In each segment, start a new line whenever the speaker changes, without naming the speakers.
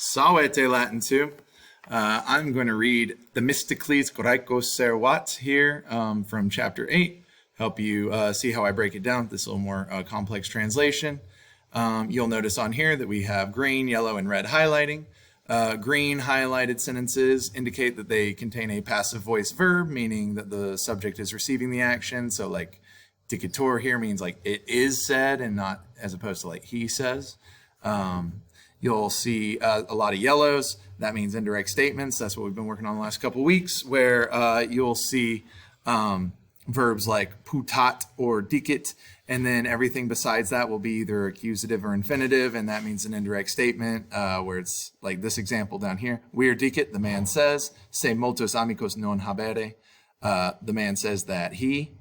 Salve Latin 2. I'm going to read Themistocles Graecos Servat here from chapter 8. Help you see how I break it down. This is a little more complex translation. You'll notice on here that we have green, yellow, and red highlighting. Green highlighted sentences indicate that they contain a passive voice verb, meaning that the subject is receiving the action. So like dicitur here means like it is said and not as opposed to like he says. You'll see a lot of yellows. That means indirect statements. That's what we've been working on the last couple of weeks, where you'll see verbs like putat or dicit, and then everything besides that will be either accusative or infinitive, and that means an indirect statement, where it's like this example down here. Vir dicit, the man says, se multos amicos non habere, the man says that he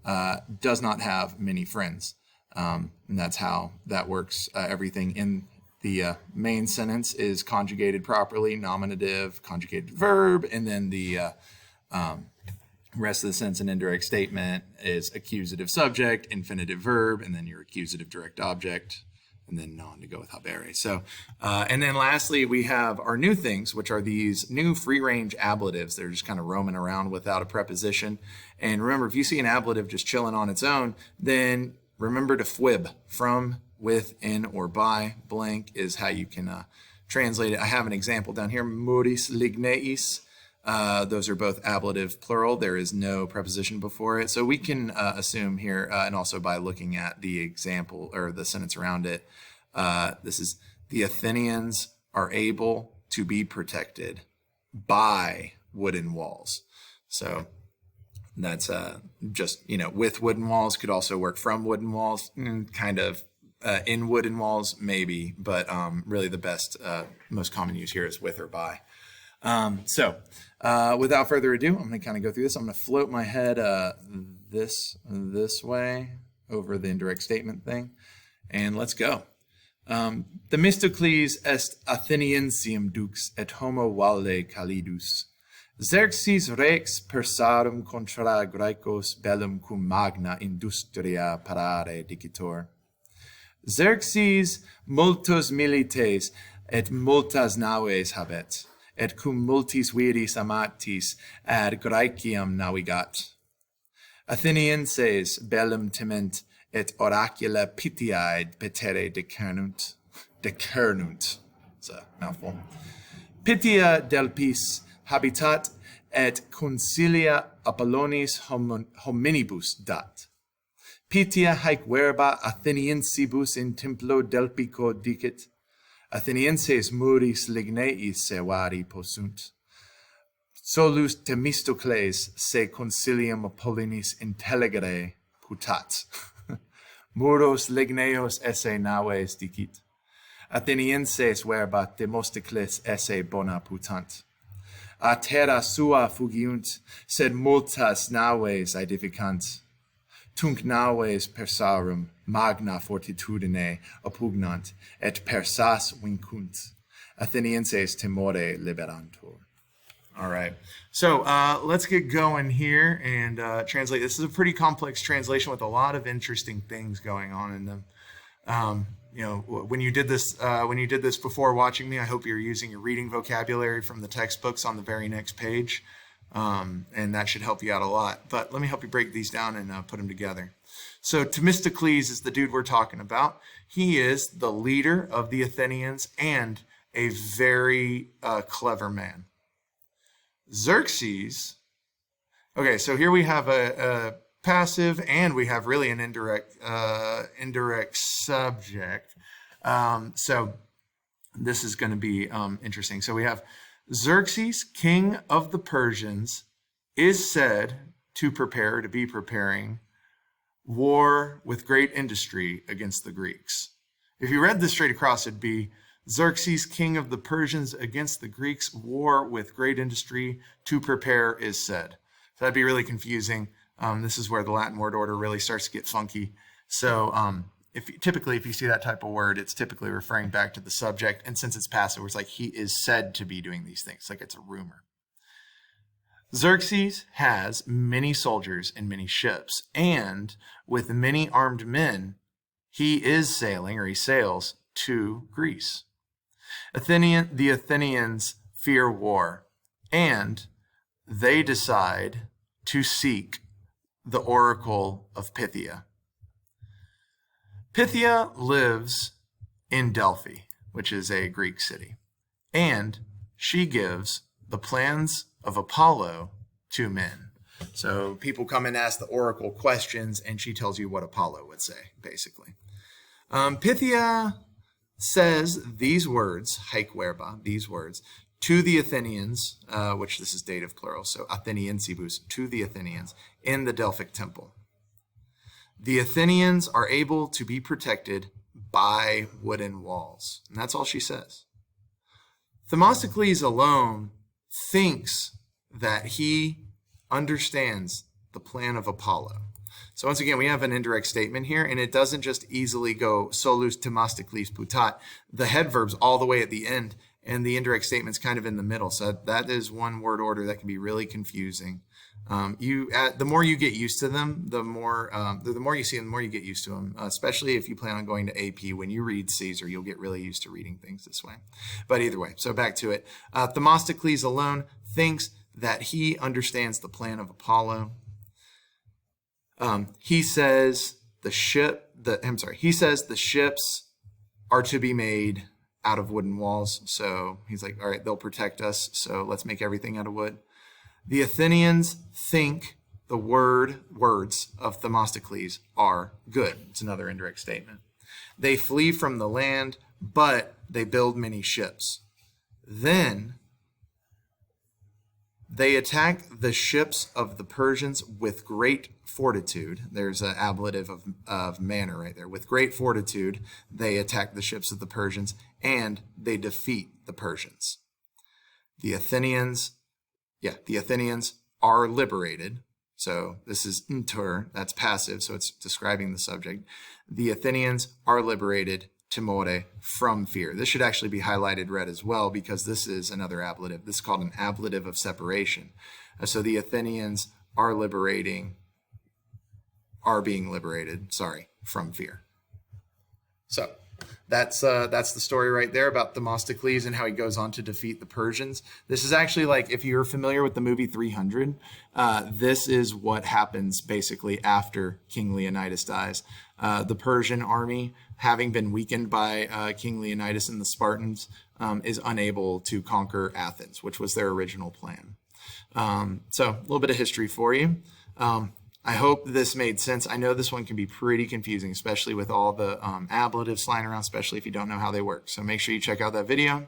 does not have many friends. And that's how that works. Everything in the main sentence is conjugated properly, nominative, conjugated verb, and then the rest of the sentence, an indirect statement, is accusative subject, infinitive verb, and then your accusative direct object, and then non to go with habere. So, and then lastly, we have our new things, which are these new free-range ablatives. They're just kind of roaming around without a preposition. And remember, if you see an ablative just chilling on its own, then remember to fwib, from, with, in, or by. Blank is how you can translate it. I have an example down here, muris ligneis. Those are both ablative plural. There is no preposition before it. So we can assume here, and also by looking at the example or the sentence around it, this is the Athenians are able to be protected by wooden walls. So that's just, with wooden walls, could also work from wooden walls, kind of in wooden walls, maybe, but really the best, most common use here is with or by. So without further ado, I'm going to kind of go through this. I'm going to float my head this way over the indirect statement thing, and let's go. Themistocles est Atheniensium dux et homo valde calidus. Xerxes rex persarum contra Graecos bellum cum magna industria parare dicitor. Xerxes multos milites et multas naves habet, et cum multis viris amatis ad Graeciam navigat. Athenienses bellum tement et oracula Pitiae petere decernunt. It's a mouthful. Pitia delpis habitat et consilia Apollonis hominibus dat. Pitia haec verba Atheniensibus in templo delpico dicit. Athenienses muris ligneis servari possunt. Solus Themistocles se consilium Apollonis intelligere putat. Muros ligneos esse naves dicit. Athenienses verba Themistocles esse bona putant. A terra sua fugiunt, sed multas naves aedificant. Tunc naves persarum magna fortitudine oppugnant, et persas vincunt. Athenienses timore liberantur. All right, so let's get going here and translate. This is a pretty complex translation with a lot of interesting things going on in them. When you did this before watching me, I hope you're using your reading vocabulary from the textbooks on the very next page. And that should help you out a lot. But let me help you break these down and put them together. So Themistocles is the dude we're talking about. He is the leader of the Athenians and a very clever man. Xerxes, okay, so here we have a passive and we have really an indirect subject. So this is going to be interesting. So we have Xerxes, king of the Persians, is said to prepare, to be preparing war with great industry against the Greeks. If you read this straight across, it'd be Xerxes, king of the Persians against the Greeks, war with great industry to prepare is said. So that'd be really confusing. This is where the Latin word order really starts to get funky. So if you see that type of word, it's typically referring back to the subject. And since it's passive, it's like he is said to be doing these things, like it's a rumor. Xerxes has many soldiers and many ships, and with many armed men, he is sailing, or he sails, to Greece. The Athenians fear war, and they decide to seek the oracle of Pythia. Pythia lives in Delphi, which is a Greek city, and she gives the plans of Apollo to men. So people come and ask the oracle questions, and she tells you what Apollo would say, basically. Pythia says these words, haik verba, these words, to the Athenians, which this is dative plural, so Atheniensibus, to the Athenians, in the Delphic temple. The Athenians are able to be protected by wooden walls. And that's all she says. Themistocles alone thinks that he understands the plan of Apollo. So once again, we have an indirect statement here, and it doesn't just easily go solus Themistocles putat. The head verb's all the way at the end, and the indirect statement's kind of in the middle. So that is one word order that can be really confusing. The more you get used to them, the more you see them, the more you get used to them, especially if you plan on going to AP. When you read Caesar, you'll get really used to reading things this way. But either way, so back to it. Themistocles alone thinks that he understands the plan of Apollo. He says the ships are to be made out of wooden walls. So he's like, all right, they'll protect us, so let's make everything out of wood. The Athenians think the words of Themistocles are good. It's another indirect statement. They flee from the land, but they build many ships. Then they attack the ships of the Persians with great fortitude. There's an ablative of manner right there. With great fortitude, they attack the ships of the Persians, and they defeat the Persians. The Athenians are liberated. So this is inter, that's passive, so it's describing the subject. The Athenians are liberated, timore, from fear. This should actually be highlighted red as well, because this is another ablative. This is called an ablative of separation. So the Athenians are being liberated, from fear. So that's the story right there about Themistocles and how he goes on to defeat the Persians. This is actually, like, if you're familiar with the movie 300, this is what happens basically after King Leonidas dies. The Persian army, having been weakened by King Leonidas and the Spartans, is unable to conquer Athens, which was their original plan. So a little bit of history for you. I hope this made sense. I know this one can be pretty confusing, especially with all the ablatives flying around, especially if you don't know how they work. So make sure you check out that video,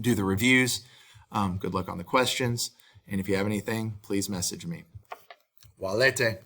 do the reviews. Good luck on the questions. And if you have anything, please message me. Walete.